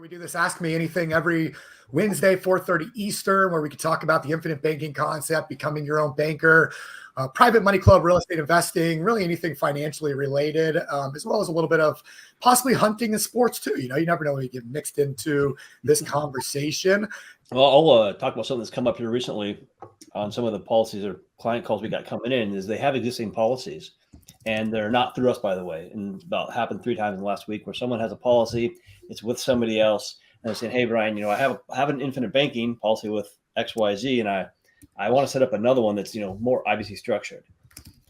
We do this Ask Me Anything every Wednesday, 4:30 Eastern, where we can talk about the infinite banking concept, becoming your own banker, private money club, real estate investing, really anything financially related, as well as a little bit of possibly hunting and sports too. You never know when you get mixed into this conversation. Well, I'll talk about something that's come up here recently on some of the policies or client calls we got coming in. Is they have existing policies, and they're not through us, by the way. And about happened 3 times in the last week where someone has a policy, it's with somebody else, and they're saying, "Hey, Brian, I have an infinite banking policy with XYZ, and I want to set up another one that's more IBC structured."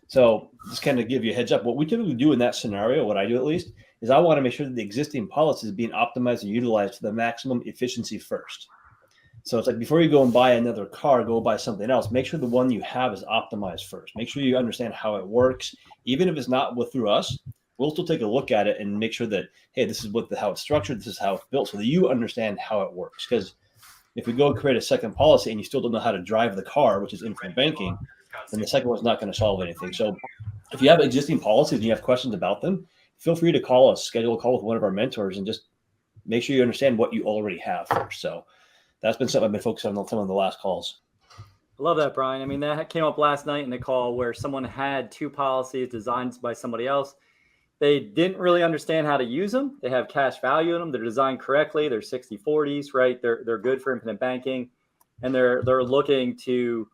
So just kind of give you a heads up. What we typically do in that scenario, what I do at least, is I want to make sure that the existing policy is being optimized and utilized to the maximum efficiency first. So it's like before you go and buy another car, go buy something else. Make sure the one you have is optimized first. Make sure you understand how it works. Even if it's not through us, we'll still take a look at it and make sure that, hey, this is how it's structured, this is how it's built, so that you understand how it works. Because if we go and create a second policy and you still don't know how to drive the car, which is infinite banking, then the second one's not going to solve anything. So if you have existing policies and you have questions about them, feel free to call us, schedule a call with one of our mentors, and just make sure you understand what you already have first. So that's been something I've been focused on some of the last calls. I love that, Brian. I mean, that came up last night in the call where someone had 2 policies designed by somebody else. They didn't really understand how to use them. They have cash value in them. They're designed correctly. They're 60/40s, right? They're good for infinite banking, and they're looking to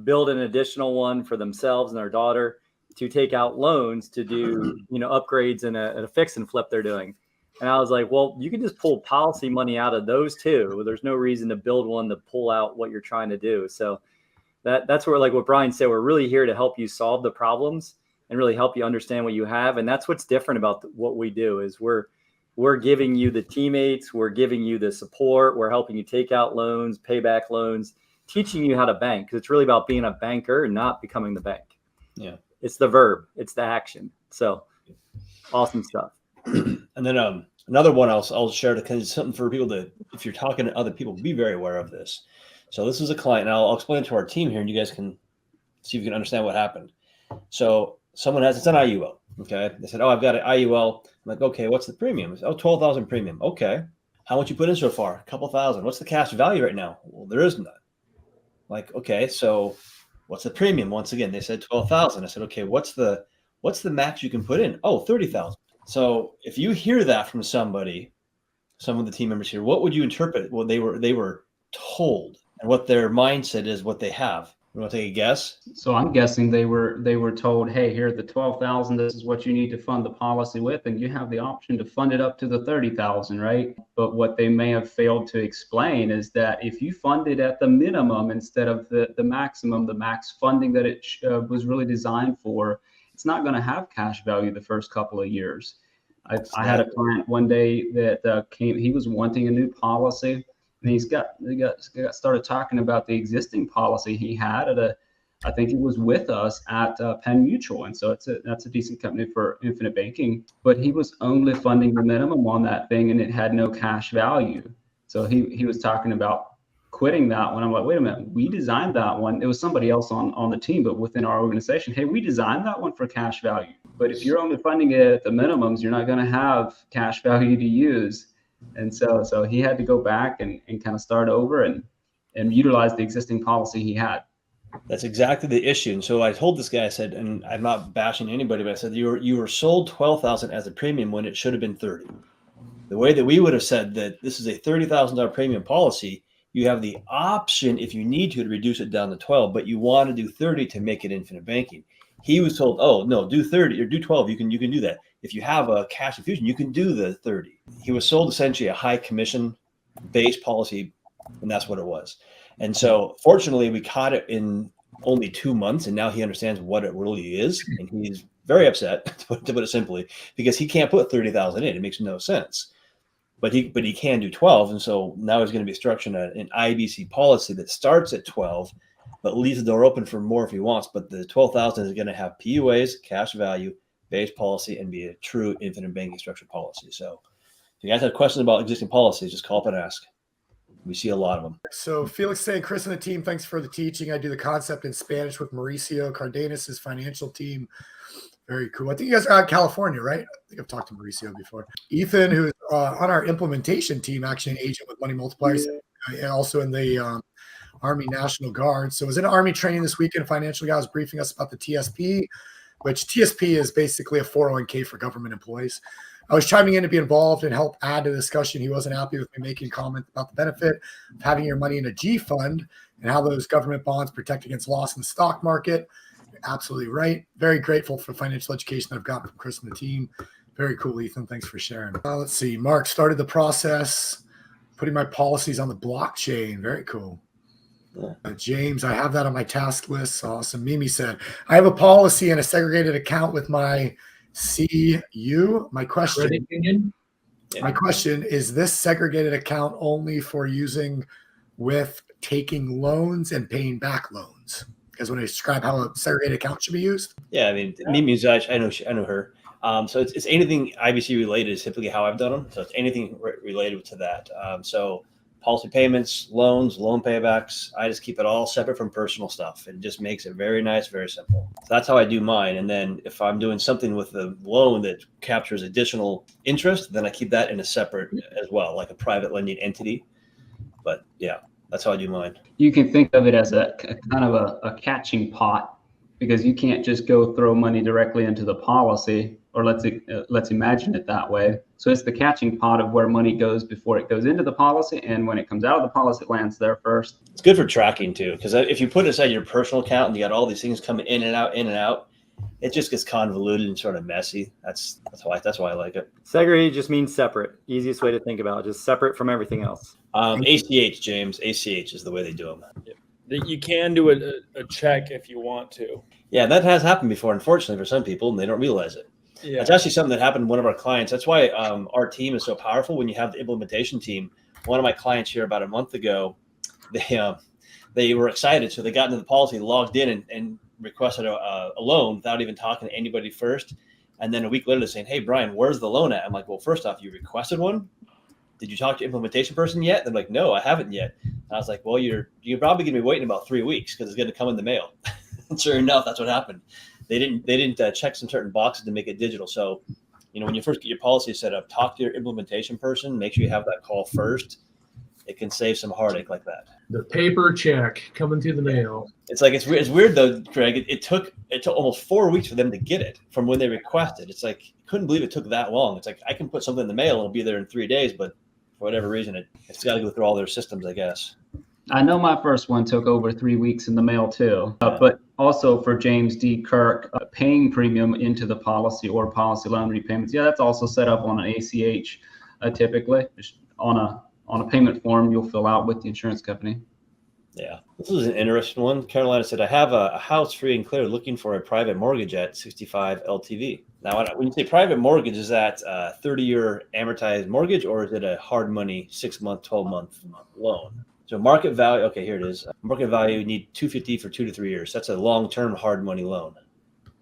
build an additional one for themselves and their daughter to take out loans to do upgrades and a fix and flip they're doing. And I was like, well, you can just pull policy money out of those 2. There's no reason to build one to pull out what you're trying to do. So that's where, like what Brian said, we're really here to help you solve the problems and really help you understand what you have. And that's what's different about what we do is we're giving you the teammates, we're giving you the support, we're helping you take out loans, pay back loans, teaching you how to bank, because it's really about being a banker and not becoming the bank. Yeah. It's the verb, it's the action. So awesome stuff. And then another one I'll share because it's something for people to, if you're talking to other people, be very aware of this. So this is a client, and I'll explain it to our team here, and you guys can see if you can understand what happened. So someone it's an IUL, okay? They said, "Oh, I've got an IUL." I'm like, "Okay, what's the premium?" Said, "Oh, 12,000 premium." "Okay, how much you put in so far?" "A couple thousand." "What's the cash value right now?" "Well, there is none." Like, okay, so what's the premium? Once again, they said 12,000. I said, "Okay, what's the max you can put in?" "Oh, 30,000. So if you hear that from some of the team members here, what would you interpret what they were told and what their mindset is, what they have? You want to take a guess? So I'm guessing they were told, "Hey, here at the 12,000, this is what you need to fund the policy with, and you have the option to fund it up to the 30,000, right?" But what they may have failed to explain is that if you fund it at the minimum instead of the maximum, the max funding that it was really designed for, it's not going to have cash value the first couple of years. I had a client one day that came. He was wanting a new policy. And he got started talking about the existing policy he had I think it was with us at Penn Mutual, and so that's a decent company for infinite banking. But he was only funding the minimum on that thing, and it had no cash value. So he was talking about quitting that one. I'm like, wait a minute, we designed that one. It was somebody else on the team, but within our organization. Hey, we designed that one for cash value. But if you're only funding it at the minimums, you're not going to have cash value to use. And so he had to go back and kind of start over and utilize the existing policy he had. That's exactly the issue. And so I told this guy, I said, and I'm not bashing anybody, but I said, you were sold 12,000 as a premium when it should have been 30. The way that we would have said that this is a $30,000 premium policy, you have the option if you need to reduce it down to 12, but you want to do 30 to make it infinite banking. He was told, "Oh, no, do 30 or do 12. You can do that. If you have a cash infusion, you can do the 30. He was sold essentially a high commission based policy, and that's what it was. And so fortunately, we caught it in only 2 months, and now he understands what it really is. And he's very upset, to put it simply, because he can't put 30,000 in. It makes no sense. But he can do 12. And so now he's going to be structuring an IBC policy that starts at 12, but leaves the door open for more if he wants. But the 12,000 is going to have PUAs, cash value, base policy, and be a true infinite banking structured policy. So if you guys have questions about existing policies, just call up and ask. We see a lot of them. So Felix saying, "Chris and the team, thanks for the teaching. I do the concept in Spanish with Mauricio Cardenas' financial team. Very cool. I think you guys are out in California, right? I think I've talked to Mauricio before. Ethan, who's on our implementation team, actually an agent with Money Multipliers, and also in the Army National Guard. So I was in Army training this weekend. Financial guy was briefing us about the TSP, which TSP is basically a 401k for government employees. I was chiming in to be involved and help add to the discussion. He wasn't happy with me making comments about the benefit of having your money in a G fund and how those government bonds protect against loss in the stock market. Absolutely right. Very grateful for financial education that I've gotten from Chris and the team. Very cool, Ethan. Thanks for sharing. Let's see. Mark started the process, putting my policies on the blockchain. Very cool. James, I have that on my task list. Awesome. Mimi said, I have a policy and a segregated account with my CU. My question is this segregated account only for using with taking loans and paying back loans? Because when I describe how a segregated account should be used. Yeah, I mean, Mimi's I know her. So it's anything IBC related is typically how I've done them. So it's anything related to that. So policy payments, loans, loan paybacks, I just keep it all separate from personal stuff. It just makes it very nice, very simple. So that's how I do mine. And then if I'm doing something with the loan that captures additional interest, then I keep that in a separate as well, like a private lending entity. But yeah, that's how I do mine. You can think of it as a kind of a catching pot, because you can't just go throw money directly into the policy, or let's imagine it that way. So it's the catching pot of where money goes before it goes into the policy, and when it comes out of the policy, it lands there first. It's good for tracking too, because if you put it aside your personal account and you got all these things coming in and out, it just gets convoluted and sort of messy. That's why I like it. Segregated just means separate. Easiest way to think about it, just separate from everything else. ACH, James. ACH is the way they do them. You can do a check if you want to. Yeah, that has happened before, unfortunately, for some people, and they don't realize it. Yeah. It's actually something that happened to one of our clients. That's why our team is so powerful when you have the implementation team. One of my clients here about a month ago, they were excited. So they got into the policy, logged in and requested a loan without even talking to anybody first. And then a week later, they're saying, hey, Brian, where's the loan at? I'm like, well, first off, you requested one? Did you talk to implementation person yet? They're like, no, I haven't yet. And I was like, well, you're probably going to be waiting about 3 weeks because it's going to come in the mail. And sure enough, that's what happened. They didn't check some certain boxes to make it digital. So, when you first get your policy set up, talk to your implementation person. Make sure you have that call first. It can save some heartache like that. The paper check coming through the mail. It's like it's weird though, Greg. It took almost 4 weeks for them to get it from when they requested. It's like couldn't believe it took that long. It's like I can put something in the mail and it'll be there in 3 days, but for whatever reason, it's got to go through all their systems, I guess. I know my first one took over 3 weeks in the mail too, but also for James D. Kirk, paying premium into the policy or policy loan repayments. Yeah, that's also set up on an ACH typically on a payment form you'll fill out with the insurance company. Yeah, this is an interesting one. Carolina said, I have a house free and clear looking for a private mortgage at 65 LTV. Now, when you say private mortgage, is that a 30-year amortized mortgage or is it a hard money 6-month, 12-month loan? So market value, okay, here it is. Market value, you need $250 for 2 to 3 years. That's a long-term hard money loan.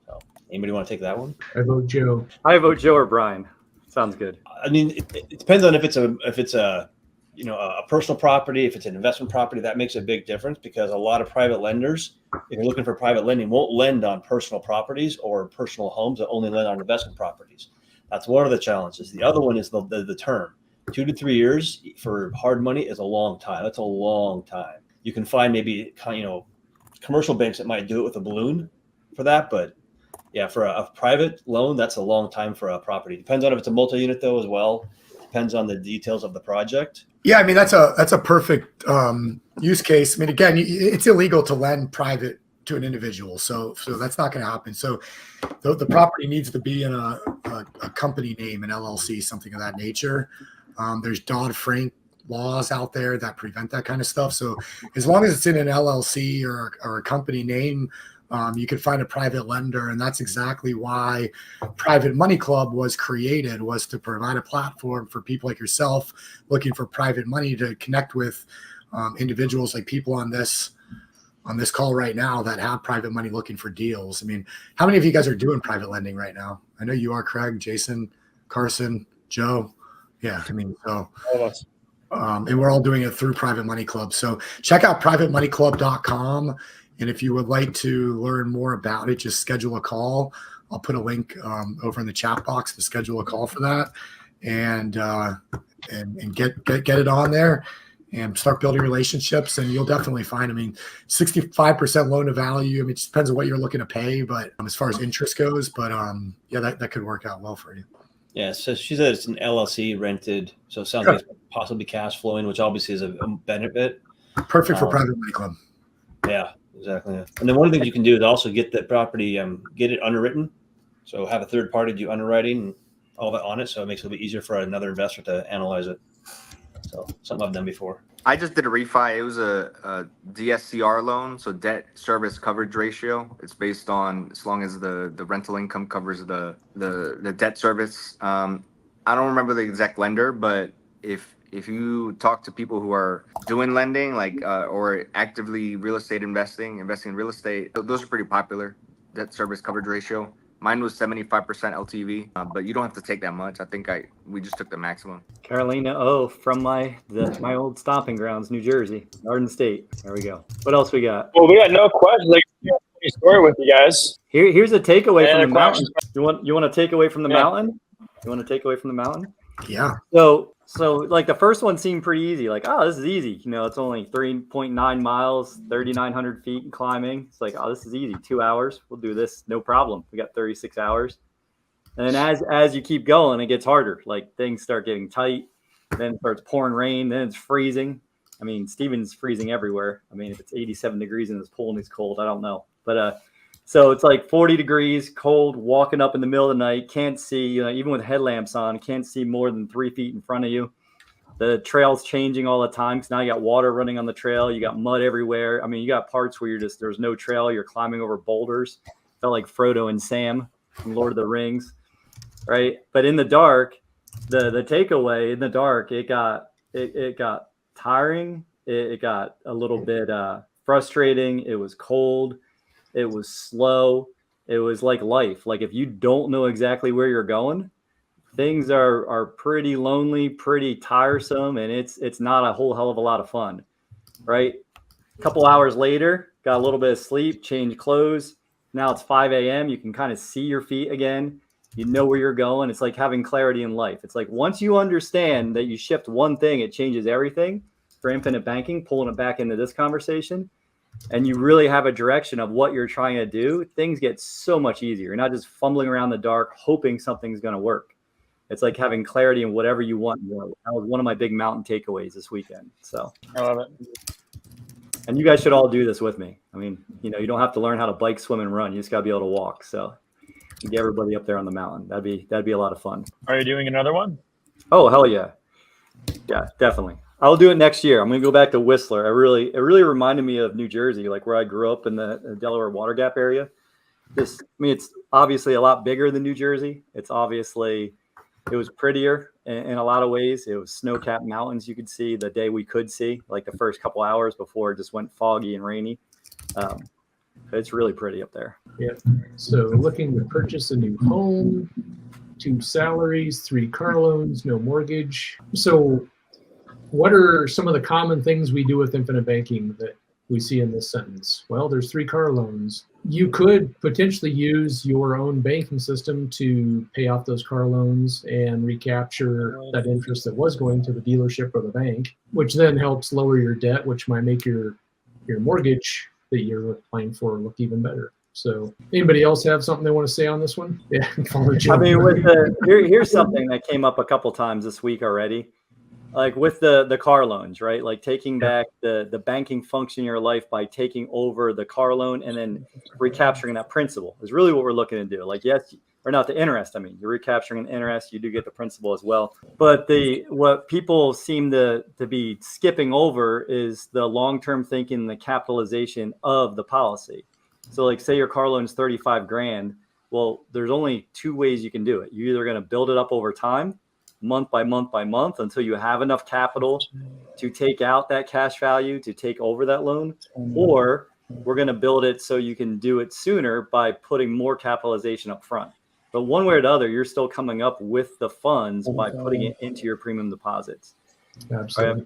So anybody want to take that one? I vote Joe. I vote Joe or Brian. Sounds good. I mean, it depends on if it's a personal property, if it's an investment property. That makes a big difference because a lot of private lenders, if you're looking for private lending, won't lend on personal properties or personal homes. They'll only lend on investment properties. That's one of the challenges. The other one is the term. 2 to 3 years for hard money is a long time. That's a long time. You can find maybe commercial banks that might do it with a balloon for that, but yeah, for a private loan, that's a long time for a property. Depends on if it's a multi-unit though as well. Depends on the details of the project. Yeah, I mean that's a perfect use case. I mean, again, it's illegal to lend private to an individual, so that's not going to happen. So the property needs to be in a company name, an LLC, something of that nature. There's Dodd-Frank laws out there that prevent that kind of stuff. So as long as it's in an LLC or a company name, you can find a private lender. And that's exactly why Private Money Club was created, was to provide a platform for people like yourself looking for private money to connect with individuals like people on this call right now that have private money looking for deals. I mean, how many of you guys are doing private lending right now? I know you are, Craig, Jason, Carson, Joe. Yeah, I mean, so All of us. And we're all doing it through Private Money Club. So check out privatemoneyclub.com. And if you would like to learn more about it, just schedule a call. I'll put a link over in the chat box to schedule a call for that, and get it on there and start building relationships. And you'll definitely find, 65% loan to value. It just depends on what you're looking to pay, but as far as interest goes, but yeah, that could work out well for you. Yeah, so she said it's an LLC rented, so it sounds like it's possibly cash flowing, which obviously is a benefit. Perfect for private money club. Yeah, exactly. And then one of the things you can do is also get the property, get it underwritten. So have a third party do underwriting and all that on it, so it makes it a bit easier for another investor to analyze it. So something I've done before. I just did a refi. It was a DSCR loan, so debt service coverage ratio. It's based on as long as the rental income covers the debt service. I don't remember the exact lender, but if you talk to people who are doing lending, like or actively investing in real estate, those are pretty popular. Debt service coverage ratio. Mine was 75% LTV, but you don't have to take that much. I think we just took the maximum. Carolina, from my old stomping grounds, New Jersey, Garden State. There we go. What else we got? Well, we got no questions. Like, funny story with you guys. Here's a takeaway And from the a mountain. You want to take away from the mountain? You want to take away from the mountain? Yeah. So like the first one seemed pretty easy. Like, oh, this is easy. It's only 3.9 miles, 3,900 feet and climbing. It's like, oh, this is easy. 2 hours. We'll do this. No problem. We got 36 hours. And then as you keep going, it gets harder. Like things start getting tight. Then it starts pouring rain. Then it's freezing. Steven's freezing everywhere. If it's 87 degrees in this pool and it's cold, I don't know. But so it's like 40 degrees, cold, walking up in the middle of the night, can't see, even with headlamps on, can't see more than 3 feet in front of you. The trail's changing all the time because now you got water running on the trail. You got mud everywhere. You got parts where there's no trail. You're climbing over boulders. Felt like Frodo and Sam from Lord of the Rings, right? But in the dark, the takeaway in the dark, it got tiring. It got a little bit frustrating. It was cold. It was slow. It was like life. Like if you don't know exactly where you're going, things are pretty lonely, pretty tiresome, and it's not a whole hell of a lot of fun, right? A couple hours later, got a little bit of sleep, changed clothes. Now it's 5 a.m. You can kind of see your feet again. You know where you're going. It's like having clarity in life. It's like once you understand that you shift one thing, it changes everything. For infinite banking, pulling it back into this conversation, and you really have a direction of what you're trying to do, things get so much easier. You're not just fumbling around the dark, hoping something's going to work. It's like having clarity in whatever you want. That was one of my big mountain takeaways this weekend. So I love it. And you guys should all do this with me. You don't have to learn how to bike, swim, and run. You just got to be able to walk. So you get everybody up there on the mountain. That'd be a lot of fun. Are you doing another one? Oh, hell yeah. Yeah, definitely. I'll do it next year. I'm going to go back to Whistler. It really reminded me of New Jersey, like where I grew up in the Delaware Water Gap area. It's obviously a lot bigger than New Jersey. It was prettier in a lot of ways. It was snow-capped mountains you could see the day we could see, like the first couple hours before it just went foggy and rainy. It's really pretty up there. Yeah. So looking to purchase a new home, 2 salaries, 3 car loans, no mortgage. So what are some of the common things we do with infinite banking that we see in this sentence? Well, there's 3 car loans. You could potentially use your own banking system to pay off those car loans and recapture that interest that was going to the dealership or the bank, which then helps lower your debt, which might make your mortgage that you're applying for look even better. So anybody else have something they want to say on this one? Yeah. Here's something that came up a couple times this week already. Like with the car loans, right? Like taking back the banking function in your life by taking over the car loan and then recapturing that principal is really what we're looking to do. Like, yes, or not the interest. You're recapturing an interest, you do get the principal as well. But what people seem to be skipping over is the long-term thinking, the capitalization of the policy. So like say your car loan is 35 grand. Well, there's only 2 ways you can do it. You're either going to build it up over time, month by month by month, until you have enough capital to take out that cash value to take over that loan, or we're going to build it so you can do it sooner by putting more capitalization up front. But one way or the other, you're still coming up with the funds by putting it into your premium deposits. Absolutely.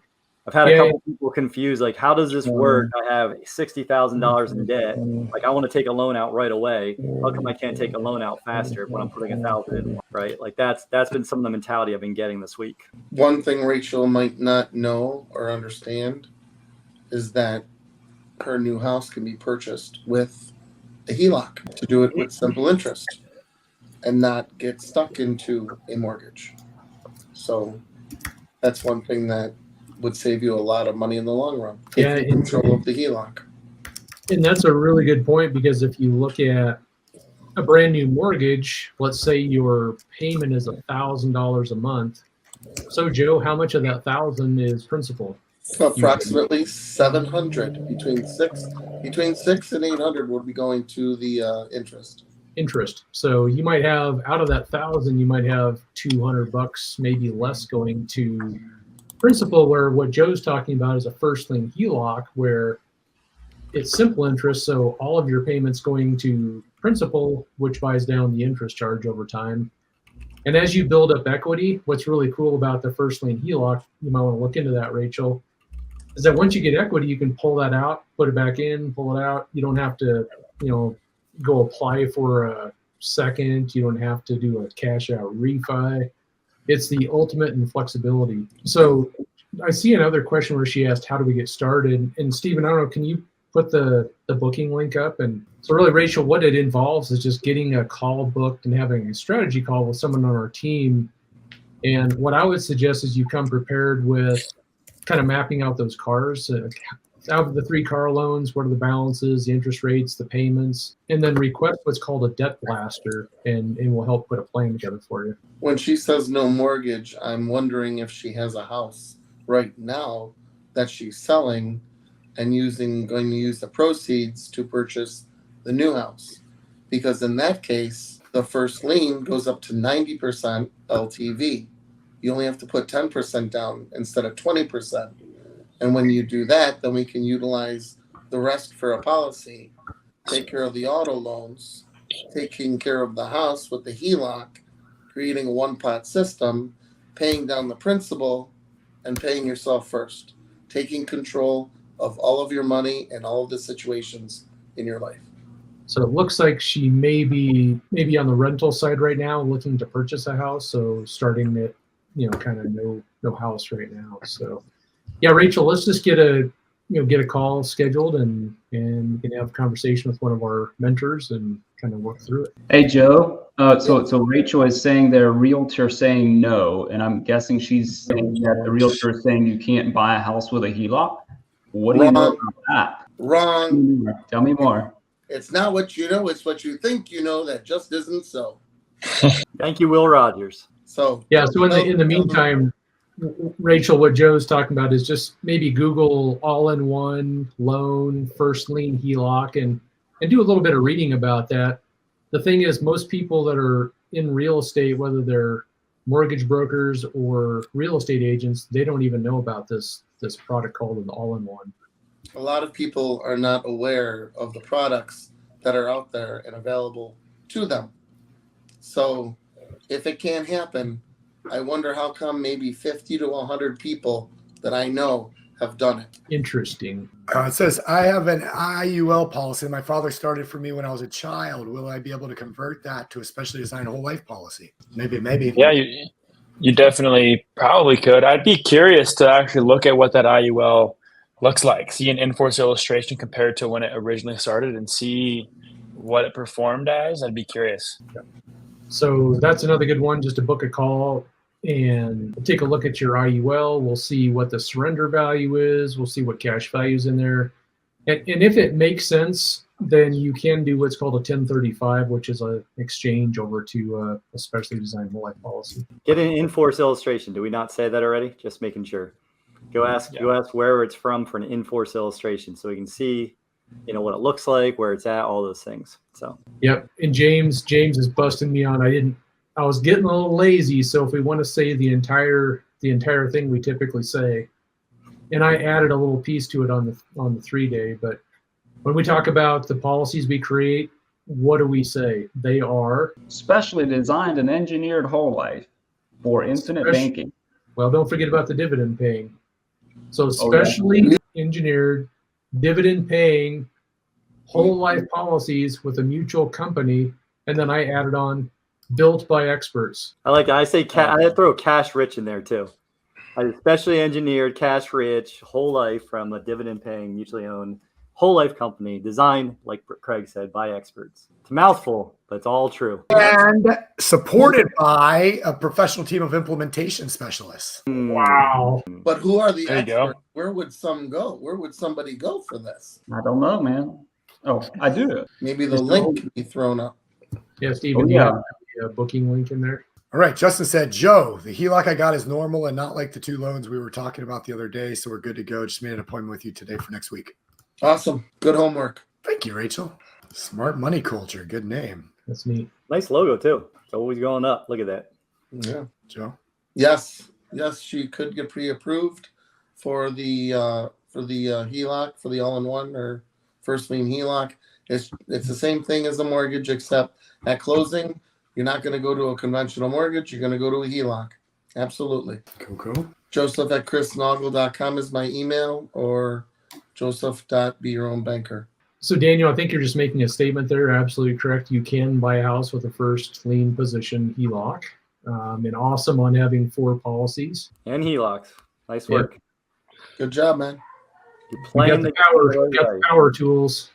I've had a Yeah. couple people confused, like, how does this work? I have $60,000 in debt. Like, I want to take a loan out right away. How come I can't take a loan out faster when I'm putting 1,000 in, right? Like that's been some of the mentality I've been getting this week. One thing Rachel might not know or understand is that her new house can be purchased with a HELOC to do it with simple interest and not get stuck into a mortgage. So that's one thing that would save you a lot of money in the long run. Taking control of the HELOC. And that's a really good point, because if you look at a brand new mortgage, let's say your payment is $1,000 a month. So Joe, how much of that 1,000 is principal? Approximately 700, between six and 800 would be going to the interest. So you might have, out of that 1,000, you might have $200, maybe less, going to principal, where what Joe's talking about is a first lien HELOC, where it's simple interest. So all of your payments going to principal, which buys down the interest charge over time. And as you build up equity, what's really cool about the first lien HELOC, you might want to look into that, Rachel, is that once you get equity, you can pull that out, put it back in, pull it out. You don't have to, go apply for a second. You don't have to do a cash out refi. It's the ultimate in flexibility. So I see another question where she asked, how do we get started? And Stephen, I don't know, can you put the booking link up? And so really, Rachel, what it involves is just getting a call booked and having a strategy call with someone on our team. And what I would suggest is you come prepared with kind of mapping out those cars. Out of the 3 car loans, what are the balances, the interest rates, the payments, and then request what's called a debt blaster, and we'll help put a plan together for you. When she says no mortgage, I'm wondering if she has a house right now that she's selling and going to use the proceeds to purchase the new house. Because in that case, the first lien goes up to 90% LTV. You only have to put 10% down instead of 20%. And when you do that, then we can utilize the rest for a policy, take care of the auto loans, taking care of the house with the HELOC, creating a one-pot system, paying down the principal, and paying yourself first, taking control of all of your money and all of the situations in your life. So it looks like she may be on the rental side right now, looking to purchase a house. So starting at, kind of no house right now. So yeah, Rachel, let's just get a call scheduled and you can have a conversation with one of our mentors and kind of work through it. Hey, Joe. So Rachel is saying their realtor saying no, and I'm guessing she's saying that the realtor is saying you can't buy a house with a HELOC. What do you know about that? Wrong. Tell me more. It's not what you know, it's what you think you know that just isn't so. Thank you, Will Rogers. So yeah, so in the meantime, Rachel, what Joe's talking about is just maybe Google all-in-one loan first lien HELOC and do a little bit of reading about that. The thing is, most people that are in real estate, whether they're mortgage brokers or real estate agents, they don't even know about this product called an all-in-one. a lot of people are not aware of the products that are out there and available to them. So if it can't happen, I wonder how come maybe 50 to 100 people that I know have done it. Interesting. It says, I have an IUL policy. My father started for me when I was a child. Will I be able to convert that to a specially designed whole life policy? Maybe. Yeah, you definitely probably could. I'd be curious to actually look at what that IUL looks like, see an in-force illustration compared to when it originally started and see what it performed as. I'd be curious. So that's another good one, just to book a call and take a look at your IUL. We'll see what the surrender value is. We'll see what cash value is in there. And if it makes sense, then you can do what's called a 1035, which is an exchange over to a specially designed whole life policy. Get an in-force illustration. Did we not say that already? Just making sure. Go ask wherever it's from for an in-force illustration so we can see, what it looks like, where it's at, all those things. So. Yep. And James is busting me on. I was getting a little lazy. So if we want to say the entire thing we typically say, and I added a little piece to it on the 3-day, but when we talk about the policies we create, what do we say? They are specially designed and engineered whole life for infinite banking. Well, don't forget about the dividend paying. So specially engineered, dividend-paying, whole life policies with a mutual company, and then I added on built by experts. I like it. I say I throw cash rich in there too. Especially engineered, cash rich, whole life from a dividend paying, mutually owned whole life company, designed, like Craig said, by experts. It's a mouthful, but it's all true. And supported by a professional team of implementation specialists. Wow. But who are the There you go. experts? Where would some go? Where would somebody go for this? I don't know, man. Oh, I do. Maybe the link can be thrown up. Yeah, Steven, Oh, do you yeah. have a booking link in there? All right. Justin said, Joe, the HELOC I got is normal and not like the 2 loans we were talking about the other day. So we're good to go. Just made an appointment with you today for next week. Awesome. Good homework. Thank you, Rachel. Smart Money Culture. Good name. That's neat. Nice logo too. It's always going up. Look at that. Yeah. Joe? Yes. Yes, she could get pre-approved for the HELOC, for the all-in-one or first lien HELOC. It's the same thing as the mortgage, except at closing, you're not going to go to a conventional mortgage. You're going to go to a HELOC. Absolutely. Cool. Joseph@chrisnoggle.com is my email, or joseph.beyourownbanker. So Daniel, I think you're just making a statement there. Absolutely correct. You can buy a house with a first lien position HELOC. And awesome on having 4 policies. And HELOCs. Nice work. Good job, man. You're You got playing the power tools.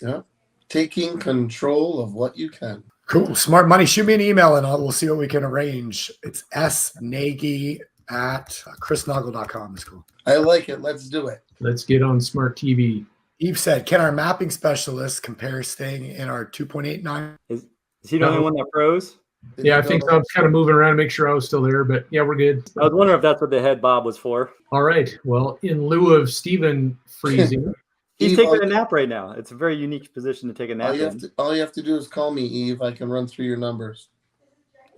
Yeah. Taking control of what you can. Cool. Smart Money. Shoot me an email and we'll see what we can arrange. It's snagy@chrisnoggle.com. It's cool. I like it. Let's do it. Let's get on smart TV. Eve said, can our mapping specialist compare staying in our 2.89? Is he the only one that froze? Yeah, I think so. I was kind of moving around to make sure I was still there, but yeah, we're good. I was wondering if that's what the head Bob was for. All right. Well, in lieu of Steven freezing, He's Eve, taking a nap right now. It's a very unique position to take a nap all you have to do is call me, Eve. I can run through your numbers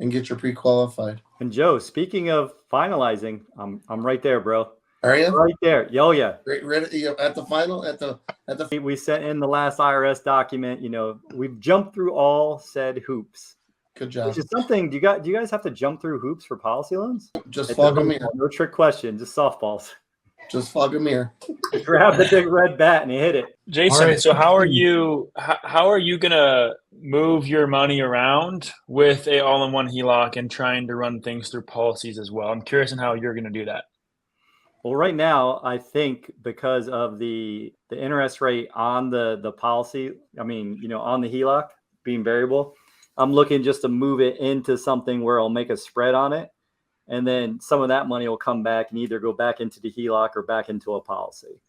and get you pre-qualified. And Joe, speaking of finalizing, I'm right there, bro. Are you? Right there. Oh yeah. Ready at the final? At the We sent in the last IRS document. You know, we've jumped through all said hoops. Good job. Which is something. Do you guys have to jump through hoops for policy loans? Just It's fog no- them here. No trick question. Just softballs. Just fog them here. Grab the big red bat and you hit it. Jason, All right. so how are you gonna move your money around with a all-in-one HELOC and trying to run things through policies as well? I'm curious on how you're gonna do that. Well, right now, I think because of the interest rate on the policy, on the HELOC being variable, I'm looking just to move it into something where I'll make a spread on it. And then some of that money will come back and either go back into the HELOC or back into a policy.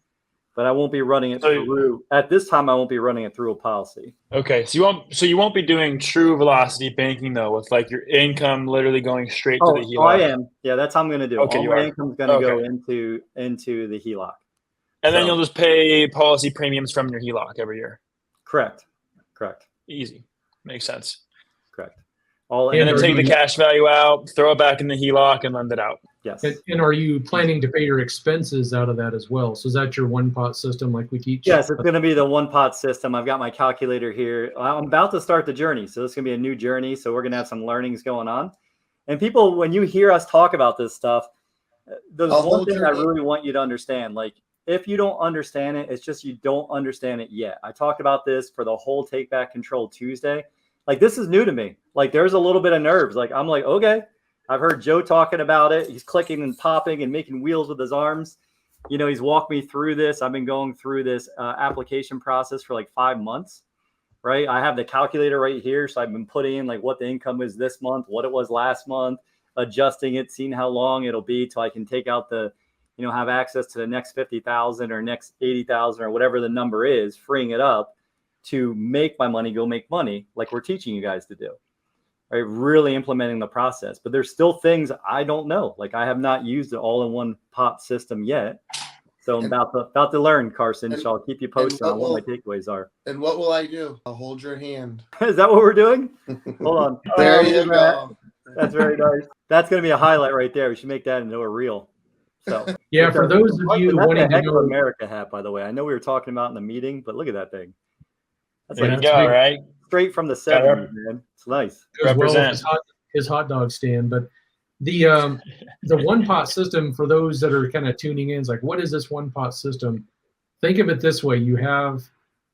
But I won't be running it through at this time. I won't be running it through a policy. Okay, so you won't be doing true velocity banking though, with like your income literally going straight to the HELOC. Oh, I am. Yeah, that's how I'm going to do. Okay, All my income's going to go into the HELOC. And then you'll just pay policy premiums from your HELOC every year. Correct. Easy, makes sense. Correct. And then take the cash value out, throw it back in the HELOC, and lend it out. Yes. and are you planning to pay your expenses out of that as well? So is that your one pot system like we teach? Yes, it's going to be the one pot system. I've got my calculator here. I'm about to start the journey. So this is going to be a new journey. So we're going to have some learnings going on. And people, when you hear us talk about this stuff, there's one thing I really want you to understand. Like, if you don't understand it, it's just you don't understand it yet. I talked about this for the whole Take Back Control Tuesday. Like, this is new to me. Like, there's a little bit of nerves. Like, I'm like, okay, I've heard Joe talking about it. He's clicking and popping and making wheels with his arms. You know, he's walked me through this. I've been going through this application process for like 5 months, right? I have the calculator right here. So I've been putting in like what the income is this month, what it was last month, adjusting it, seeing how long it'll be till I can take out the, have access to the next 50,000 or next 80,000 or whatever the number is, freeing it up to make my money go make money like we're teaching you guys to do, right? Really implementing the process. But there's still things I don't know. Like, I have not used the all-in-one pot system yet. So I'm about to learn, Carson. So I'll keep you posted on what my takeaways are. And what will I do? I'll hold your hand. Is that what we're doing? Hold on. There you go. That's very nice. That's going to be a highlight right there. We should make that into a reel. So yeah, for those of you wanting to know, America hat, by the way, I know we were talking about in the meeting, but look at that thing. That's There you go, right? Straight from the 70s, man. It's nice. as well as his hot dog stand. But The one pot system, for those that are kind of tuning in, is like, what is this one pot system? Think of it this way: you have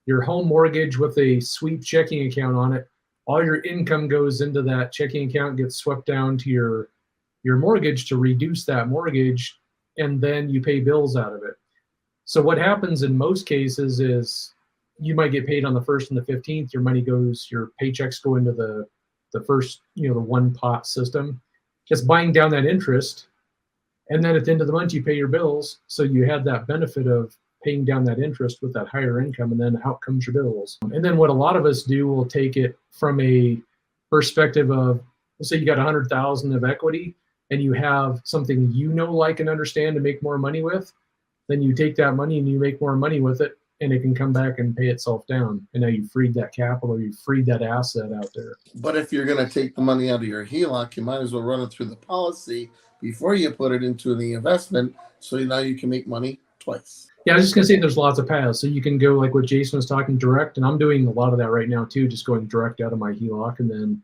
your home mortgage with a sweep checking account on it. All your income goes into that checking account, gets swept down to your mortgage to reduce that mortgage, and then you pay bills out of it. So what happens in most cases is you might get paid on the 1st and the 15th. Your money goes, your paychecks go into the first, the one pot system. It's buying down that interest. And then at the end of the month, you pay your bills. So you had that benefit of paying down that interest with that higher income, and then out comes your bills. And then what a lot of us do, will take it from a perspective of, let's say you got 100,000 of equity, and you have something like and understand to make more money with. Then you take that money and you make more money with it, and it can come back and pay itself down. And now you've freed that capital, you've freed that asset out there. But if you're going to take the money out of your HELOC, you might as well run it through the policy before you put it into the investment, so now you can make money twice. Yeah, I was just going to say there's lots of paths. So you can go like what Jason was talking, direct, and I'm doing a lot of that right now too, just going direct out of my HELOC, and then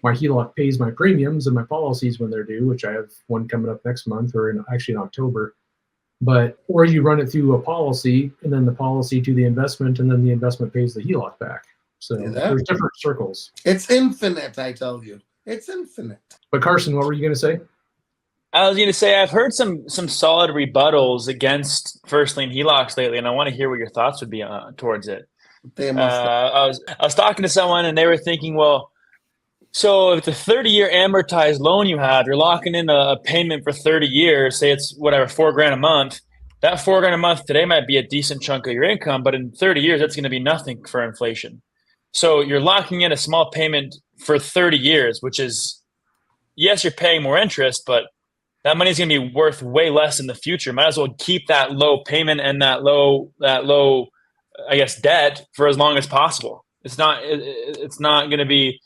my HELOC pays my premiums and my policies when they're due, which I have one coming up next month, or actually in October. Or you run it through a policy, and then the policy to the investment, and then the investment pays the HELOC back. So there's different circles. It's infinite, I tell you. It's infinite. But Carson, what were you going to say? I was going to say, I've heard some solid rebuttals against first lien HELOCs lately, and I want to hear what your thoughts would be towards it. I was talking to someone, and they were thinking, well, so if it's a 30-year amortized loan you have, you're locking in a payment for 30 years, say it's whatever, $4,000 a month. That $4,000 a month today might be a decent chunk of your income, but in 30 years, that's going to be nothing for inflation. So you're locking in a small payment for 30 years, which is, yes, you're paying more interest, but that money is going to be worth way less in the future. Might as well keep that low payment and that low, I guess, debt for as long as possible. It's not going to be,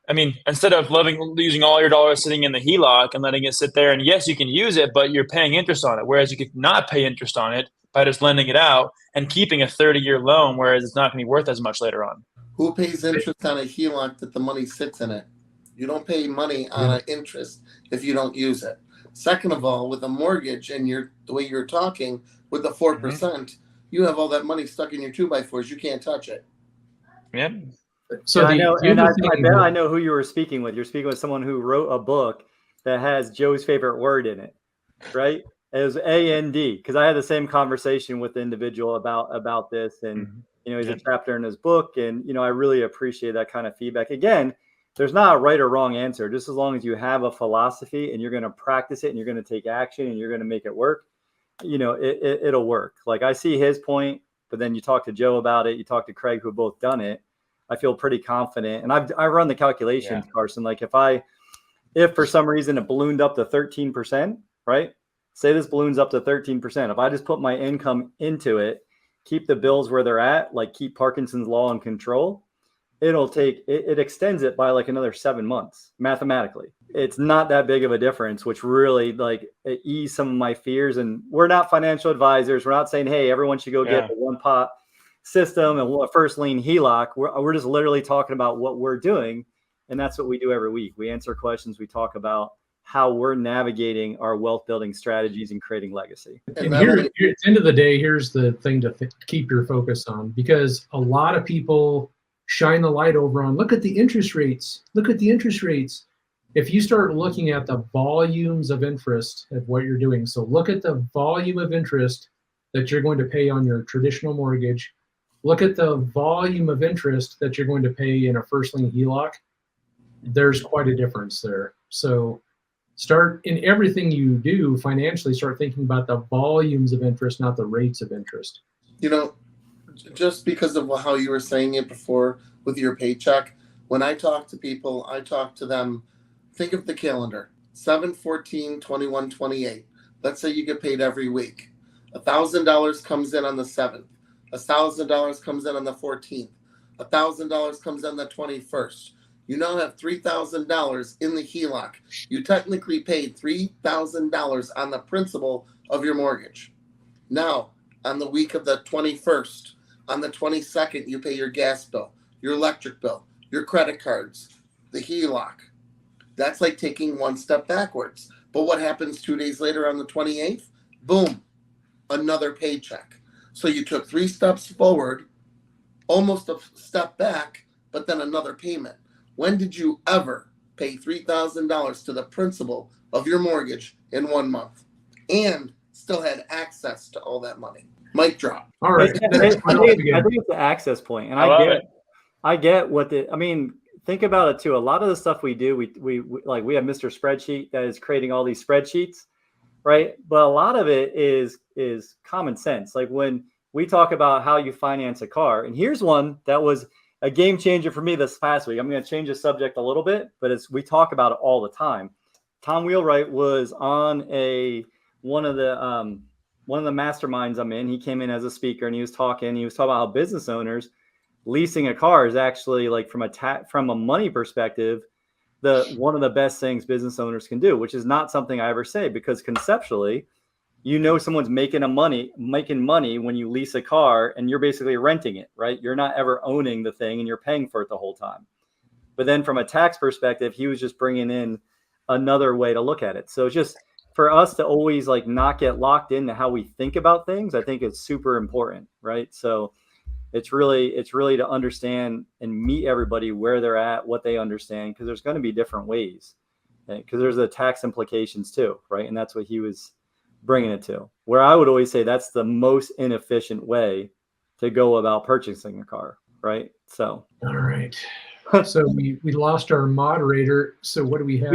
I mean, instead of using all your dollars sitting in the HELOC and letting it sit there, and yes, you can use it, but you're paying interest on it. Whereas you could not pay interest on it by just lending it out and keeping a 30-year loan, whereas it's not going to be worth as much later on. Who pays interest on a HELOC that the money sits in it? You don't pay money on an interest if you don't use it. Second of all, with a mortgage and the way you're talking with the 4%, you have all that money stuck in your 2x4s. You can't touch it. Yep. So I bet I know who you were speaking with. You're speaking with someone who wrote a book that has Joe's favorite word in it, right? It was A-N-D, because I had the same conversation with the individual about this, and he's a chapter in his book, and I really appreciate that kind of feedback. Again, there's not a right or wrong answer. Just as long as you have a philosophy and you're going to practice it and you're going to take action and you're going to make it work, it'll work. Like, I see his point, but then you talk to Joe about it, you talk to Craig, who have both done it. I feel pretty confident, and I run the calculations, Carson. Like, if for some reason it ballooned up to 13%, right? Say this balloons up to 13%. If I just put my income into it, keep the bills where they're at, like keep Parkinson's law in control, it extends it by like another 7 months mathematically. It's not that big of a difference, which really it eased some of my fears. And we're not financial advisors. We're not saying, hey, everyone should go get the one pot system and a first lien HELOC. We're just literally talking about what we're doing. And that's what we do every week. We answer questions. We talk about how we're navigating our wealth building strategies and creating legacy. And here, at the end of the day, here's the thing to keep your focus on, because a lot of people shine the light over on, look at the interest rates. Look at the interest rates. If you start looking at the volumes of interest of what you're doing, so look at the volume of interest that you're going to pay on your traditional mortgage. Look at the volume of interest that you're going to pay in a first lien HELOC. There's quite a difference there. So start in everything you do financially, start thinking about the volumes of interest, not the rates of interest. Just because of how you were saying it before with your paycheck, when I talk to people, I talk to them, think of the calendar, 7/14/21/28. Let's say you get paid every week. $1,000 comes in on the 7th. $1,000 comes in on the 14th. $1,000 comes in on the 21st. You now have $3,000 in the HELOC. You technically paid $3,000 on the principal of your mortgage. Now, on the week of the 21st, on the 22nd, you pay your gas bill, your electric bill, your credit cards, the HELOC. That's like taking one step backwards. But what happens 2 days later on the 28th? Boom, another paycheck. So you took 3 steps forward, almost a step back, but then another payment. When did you ever pay $3,000 to the principal of your mortgage in 1 month and still had access to all that money? Mic drop. All right. I think it's the access point, and I get what I mean. Think about it too. A lot of the stuff we do, we like we have Mr. Spreadsheet that is creating all these spreadsheets, right? But a lot of it is common sense. Like when we talk about how you finance a car, and here's one that was a game changer for me this past week. I'm going to change the subject a little bit, but we talk about it all the time. Tom Wheelwright was on one of the masterminds I'm in. He came in as a speaker and he was talking about how business owners leasing a car is actually, like, from a money perspective, one of the best things business owners can do, which is not something I ever say, because conceptually, someone's making money when you lease a car and you're basically renting it, right? You're not ever owning the thing and you're paying for it the whole time. But then from a tax perspective, he was just bringing in another way to look at it. So just for us to always, like, not get locked into how we think about things, I think it's super important, right? So it's really to understand and meet everybody where they're at, what they understand, because there's going to be different ways, because there's the tax implications too, right? And that's what he was bringing it to, where I would always say that's the most inefficient way to go about purchasing a car, right? So all right. So we lost our moderator. So what do we have?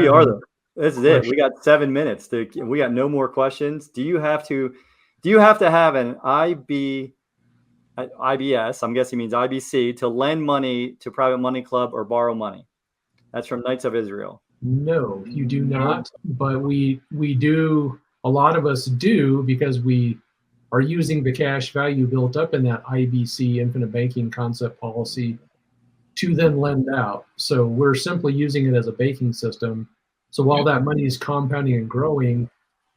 This is it. We got 7 minutes. We got no more questions. Do you have to have an IBS, I'm guessing means IBC, to lend money to private money club or borrow money? That's from Knights of Israel. No, you do not. But we do. A lot of us do, because we are using the cash value built up in that IBC, infinite banking concept policy, to then lend out. So we're simply using it as a banking system. So while that money is compounding and growing,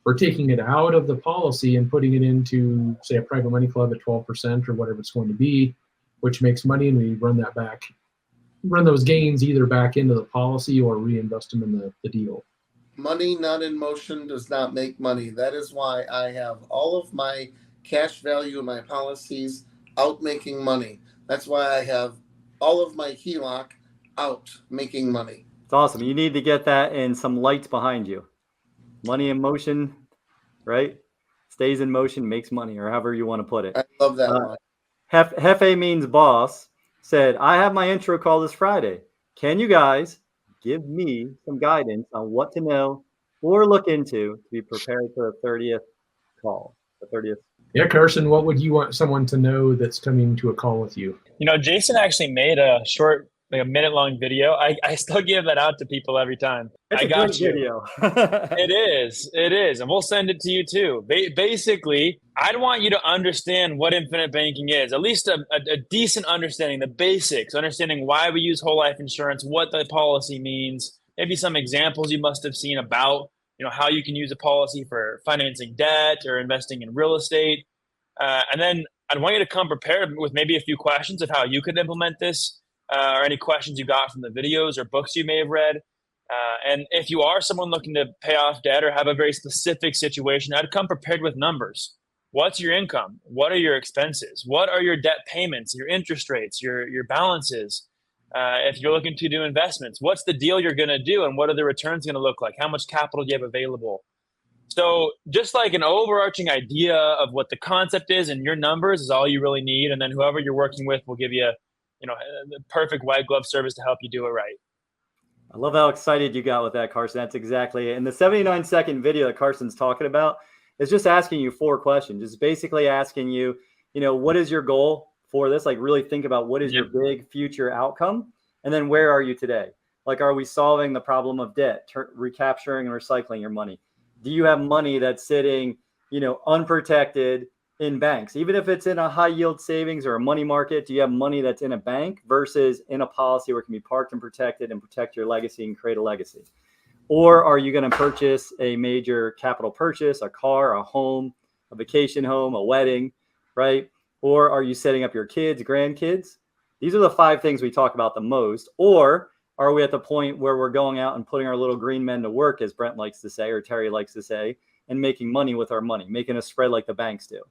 we're taking it out of the policy and putting it into, say, a private money club at 12% or whatever it's going to be, which makes money, and we run those gains either back into the policy or reinvest them in the deal. Money not in motion does not make money. That is why I have all of my cash value in my policies out making money. That's why I have all of my HELOC out making money. It's awesome. You need to get that and some lights behind you. Money in motion, right? Stays in motion, makes money, or however you want to put it. I love that line. Hefe means boss said, I have my intro call this Friday. Can you guys give me some guidance on what to know or look into to be prepared for the 30th call? The 30th. Yeah, Carson, what would you want someone to know that's coming to a call with you? Jason actually made a short, like a minute-long video. I still give that out to people every time. It's I a got good you. video. It is. And we'll send it to you too. Basically, I'd want you to understand what infinite banking is, at least a decent understanding, the basics, understanding why we use whole life insurance, what the policy means, maybe some examples you must have seen about, how you can use a policy for financing debt or investing in real estate. And then I'd want you to come prepared with maybe a few questions of how you could implement this, or any questions you got from the videos or books you may have read. And if you are someone looking to pay off debt or have a very specific situation, I'd come prepared with numbers. What's your income? What are your expenses? What are your debt payments, your interest rates, your balances? If you're looking to do investments, what's the deal you're going to do and what are the returns going to look like? How much capital do you have available? So just like an overarching idea of what the concept is and your numbers is all you really need. And then whoever you're working with will give you, the perfect white glove service to help you do it right. I love how excited you got with that, Carson. That's exactly it. And the 79-second video that Carson's talking about is just asking you 4 questions. It's basically asking you, what is your goal for this? Like, really think about what is your big future outcome? And then where are you today? Like, are we solving the problem of debt, recapturing and recycling your money? Do you have money that's sitting, unprotected in banks? Even if it's in a high yield savings or a money market, do you have money that's in a bank versus in a policy where it can be parked and protect your legacy and create a legacy? Or are you going to purchase a major capital purchase, a car, a home, a vacation home, a wedding, right? Or are you setting up your kids, grandkids? These are the 5 things we talk about the most. Or are we at the point where we're going out and putting our little green men to work, as Brent likes to say, or Terry likes to say, and making money with our money, making a spread like the banks do,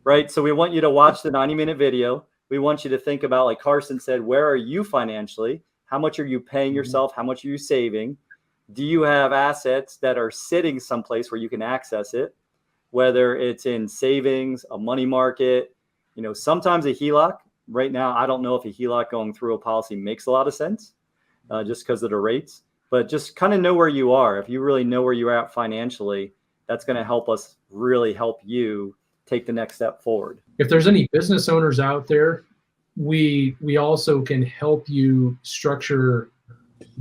right? So we want you to watch the 90-minute video. We want you to think about, like Carson said, where are you financially? How much are you paying yourself? How much are you saving? Do you have assets that are sitting someplace where you can access it? Whether it's in savings, a money market, sometimes a HELOC. Right now, I don't know if a HELOC going through a policy makes a lot of sense just because of the rates, but just kind of know where you are. If you really know where you're at financially, that's going to help us really help you take the next step forward. If there's any business owners out there, we also can help you structure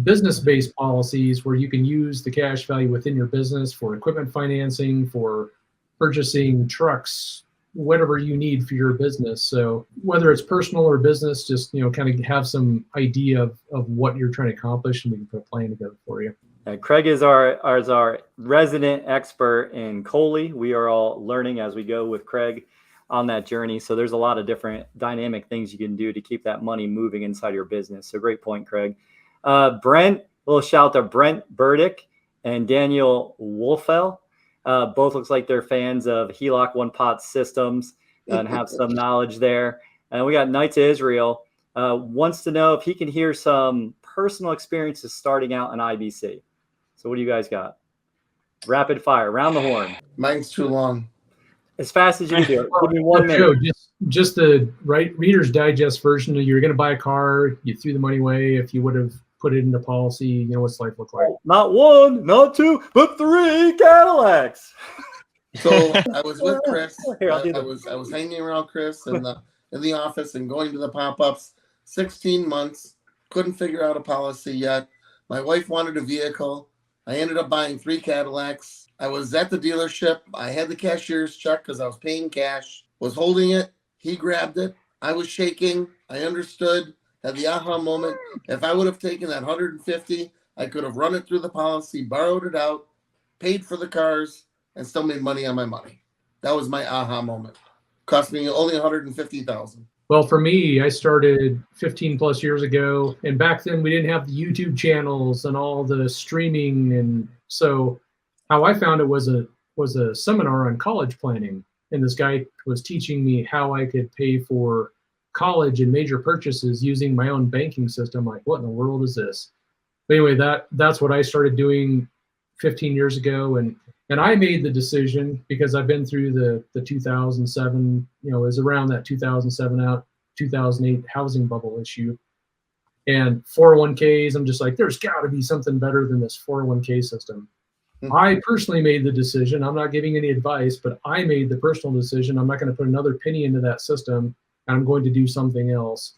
business-based policies where you can use the cash value within your business for equipment financing, for purchasing trucks, whatever you need for your business. So whether it's personal or business, just kind of have some idea of what you're trying to accomplish, and we can put a plan together for you. Craig is our resident expert in COLI. We are all learning as we go with Craig on that journey. So there's a lot of different dynamic things you can do to keep that money moving inside your business. So great point, Craig. Brent, a little shout to Brent Burdick and Daniel Wolfell. Both looks like they're fans of HELOC one pot systems and have some knowledge there. And we got Knights of Israel wants to know if he can hear some personal experiences starting out in IBC. So what do you guys got? Rapid fire, round the horn. Mine's too long. As fast as you can do it. Give me 1 minute. Joe, just the Reader's Digest version. You're going to buy a car, you threw the money away. If you would have put it into policy, what's life look like? Not one, not two, but 3 Cadillacs. So I was with Chris. Here, I was hanging around Chris in the office and going to the pop-ups. 16 months, couldn't figure out a policy yet. My wife wanted a vehicle. I ended up buying 3 Cadillacs. I was at the dealership. I had the cashier's check because I was paying cash. Was holding it. He grabbed it. I was shaking. I understood. Had the aha moment. If I would have taken that 150, I could have run it through the policy, borrowed it out, paid for the cars, and still made money on my money. That was my aha moment. Cost me only $150,000. Well, for me, I started 15 plus years ago, and back then we didn't have the YouTube channels and all the streaming, and so how I found it was a seminar on college planning, and this guy was teaching me how I could pay for college and major purchases using my own banking system. Like, what in the world is this? But anyway, that's what I started doing 15 years ago, and I made the decision because I've been through the 2007, it was around that 2007 2008 housing bubble issue. And 401ks, I'm just like, there's got to be something better than this 401k system. I personally made the decision. I'm not giving any advice, but I made the personal decision. I'm not going to put another penny into that system. I'm going to do something else.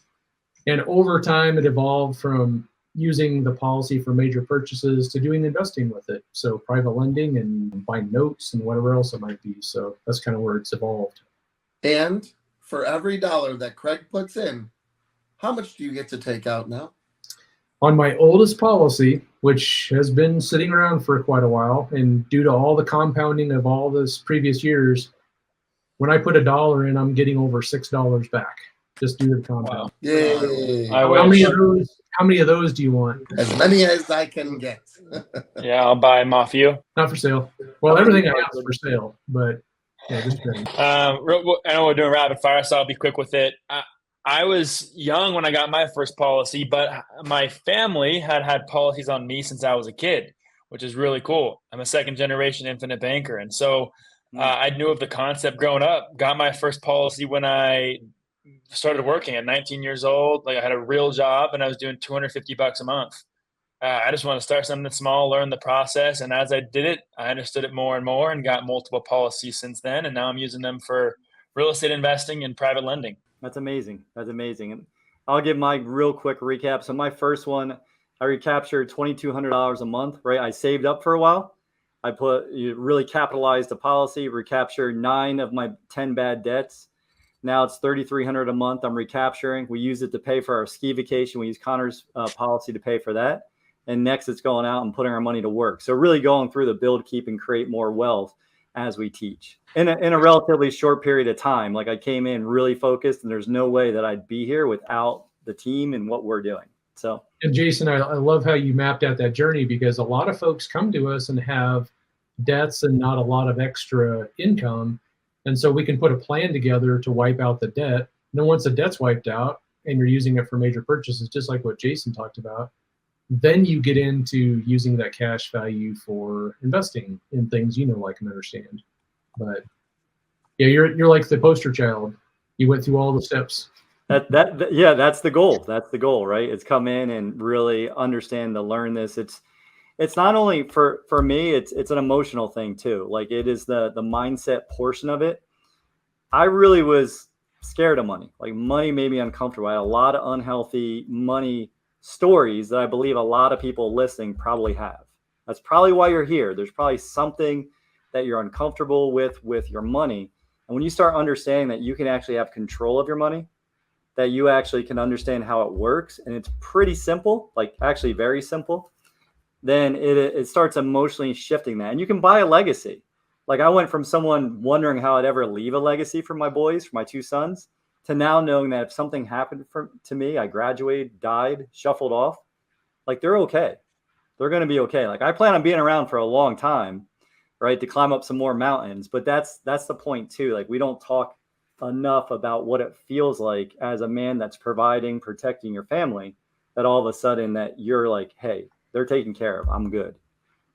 And over time, it evolved from using the policy for major purchases to doing investing with it. So private lending and buying notes and whatever else it might be. So that's kind of where it's evolved. And for every dollar that Craig puts in, how much do you get to take out now? On my oldest policy, which has been sitting around for quite a while, and due to all the compounding of all this previous years, when I put $1 in, I'm getting over $6 back just due to the compound. Wow. Yay! How many of those do you want? As many as I can get. Yeah, I'll buy them off you. Not for sale. Well, everything I have is for sale, but yeah, just kidding. I know we're doing rapid fire, so I'll be quick with it. I was young when I got my first policy, but my family had policies on me since I was a kid, which is really cool. I'm a second-generation infinite banker, and so I knew of the concept growing up. Got my first policy when I started working at 19 years old. Like, I had a real job, and I was doing $250 a month. I just want to start something small, learn the process, and as I did it, I understood it more and more, and got multiple policies since then. And now I'm using them for real estate investing and private lending. That's amazing. That's amazing. And I'll give my real quick recap. So my first one, I recaptured $2,200 a month, right? I saved up for a while. I really capitalized the policy, recaptured 9 of my 10 bad debts. Now it's $3,300 a month I'm recapturing. We use it to pay for our ski vacation. We use Connor's policy to pay for that. And next it's going out and putting our money to work. So really going through the build, keep, and create more wealth as we teach in a relatively short period of time. Like, I came in really focused, and there's no way that I'd be here without the team and what we're doing So, and Jason, I love how you mapped out that journey, because a lot of folks come to us and have debts and not a lot of extra income. And so we can put a plan together to wipe out the debt. And then once the debt's wiped out and you're using it for major purchases, just like what Jason talked about, then you get into using that cash value for investing in things you know, like, and understand. But yeah, you're like the poster child. You went through all the steps. Yeah, that's the goal. That's the goal, right? It's come in and really understand to learn this. It's not only for me, it's an emotional thing too. Like, it is the mindset portion of it. I really was scared of money. Like, money made me uncomfortable. I had a lot of unhealthy money stories that I believe a lot of people listening probably have. That's probably why you're here. There's probably something that you're uncomfortable with your money. And when you start understanding that you can actually have control of your money, that you actually can understand how it works, and it's pretty simple, like actually very simple, then it starts emotionally shifting that. And you can buy a legacy. Like, I went from someone wondering how I'd ever leave a legacy for my boys, for my two sons, to now knowing that if something happened to me, I graduated, died, shuffled off, like, they're okay. They're going to be okay. Like, I plan on being around for a long time, right, to climb up some more mountains. But that's the point too. Like, we don't talk enough about what it feels like as a man that's providing, protecting your family, that all of a sudden that you're like, hey, they're taken care of. I'm good,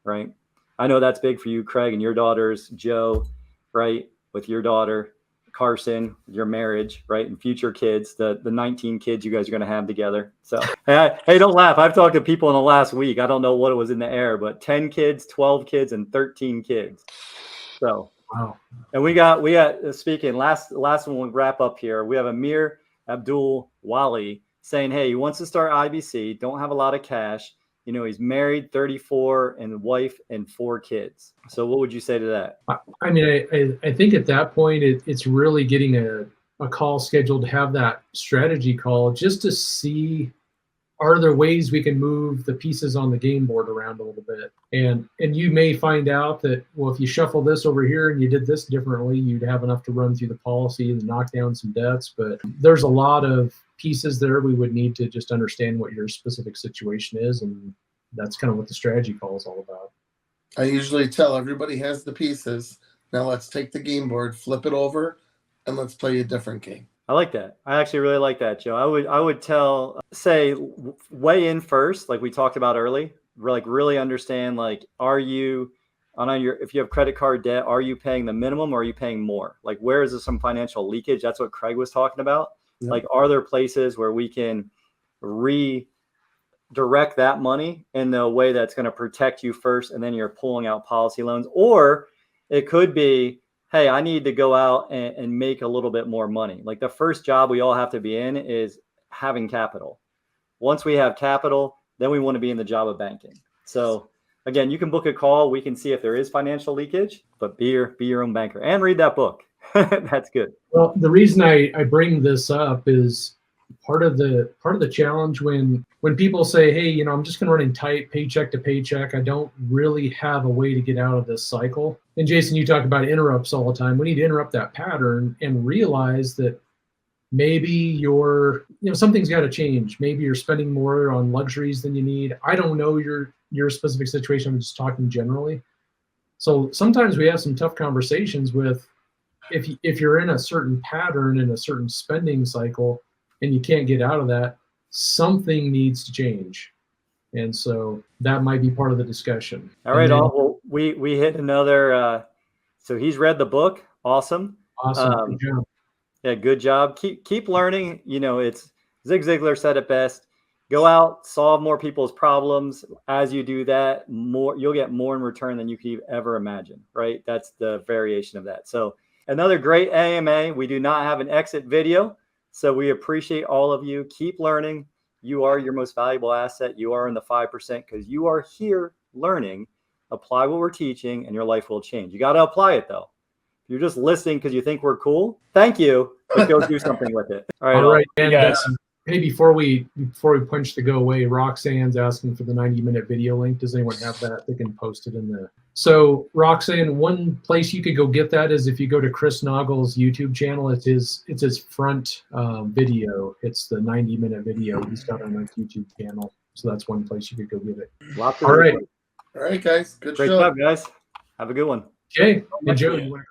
right? I know that's big for you, Craig, and your daughters, Joe, right, with your daughter, Carson, your marriage, right, and future kids, the 19 kids you guys are going to have together. So, hey, don't laugh. I've talked to people in the last week. I don't know what it was in the air, but 10 kids, 12 kids, and 13 kids. So, wow. And we got speaking, last one we'll wrap up here. We have Amir Abdul Wali saying, hey, he wants to start IBC, don't have a lot of cash. You know, he's married, 34, and wife and 4 kids. So what would you say to that? I mean, I think at that point, it's really getting a call scheduled to have that strategy call, just to see, are there ways we can move the pieces on the game board around a little bit? And you may find out that, well, if you shuffle this over here and you did this differently, you'd have enough to run through the policy and knock down some debts. But there's a lot of pieces there. We would need to just understand what your specific situation is. And that's kind of what the strategy call is all about. I usually tell everybody has the pieces. Now let's take the game board, flip it over, and let's play a different game. I like that. I actually really like that, Joe. I would say weigh in first, like we talked about early, like really understand, like, are you if you have credit card debt, are you paying the minimum or are you paying more? Like, where is there some financial leakage? That's what Craig was talking about. Yep. Like, are there places where we can redirect that money in the way that's going to protect you first, and then you're pulling out policy loans? Or it could be, hey, I need to go out and make a little bit more money. Like, the first job we all have to be in is having capital. Once we have capital, then we want to be in the job of banking. So again, you can book a call. We can see if there is financial leakage, but be your own banker and read that book. That's good. Well, the reason I bring this up is part of the challenge when people say, hey, you know, I'm just going to run in tight paycheck to paycheck. I don't really have a way to get out of this cycle. And Jason, you talk about interrupts all the time. We need to interrupt that pattern and realize that maybe something's got to change. Maybe you're spending more on luxuries than you need. I don't know your specific situation. I'm just talking generally. So sometimes we have some tough conversations with, if you're in a certain pattern in a certain spending cycle and you can't get out of that, something needs to change. And so that might be part of the discussion. All right. Well, we hit another. So he's read the book. Awesome. Awesome. Good job. Yeah, good job. Keep learning. You know, it's Zig Ziglar said it best. Go out, solve more people's problems. As you do that, you'll get more in return than you could ever imagine. Right? That's the variation of that. So another great AMA. We do not have an exit video, so we appreciate all of you. Keep learning. You are your most valuable asset. You are in the 5% because you are here learning. Apply what we're teaching and your life will change. You got to apply it though. If you're just listening because you think we're cool, thank you, but go do something with it. All right. You guys. Hey, before we punch the go away, Roxanne's asking for the 90-minute video link. Does anyone have that? They can post it in the. So Roxanne, one place you could go get that is if you go to Chris Noggle's YouTube channel. It's his front video. It's the 90-minute video he's got on his YouTube channel. So that's one place you could go get it. Lots of All right. All right, guys. Good Great show. job, guys. Have a good one. Okay. And Joe, you want to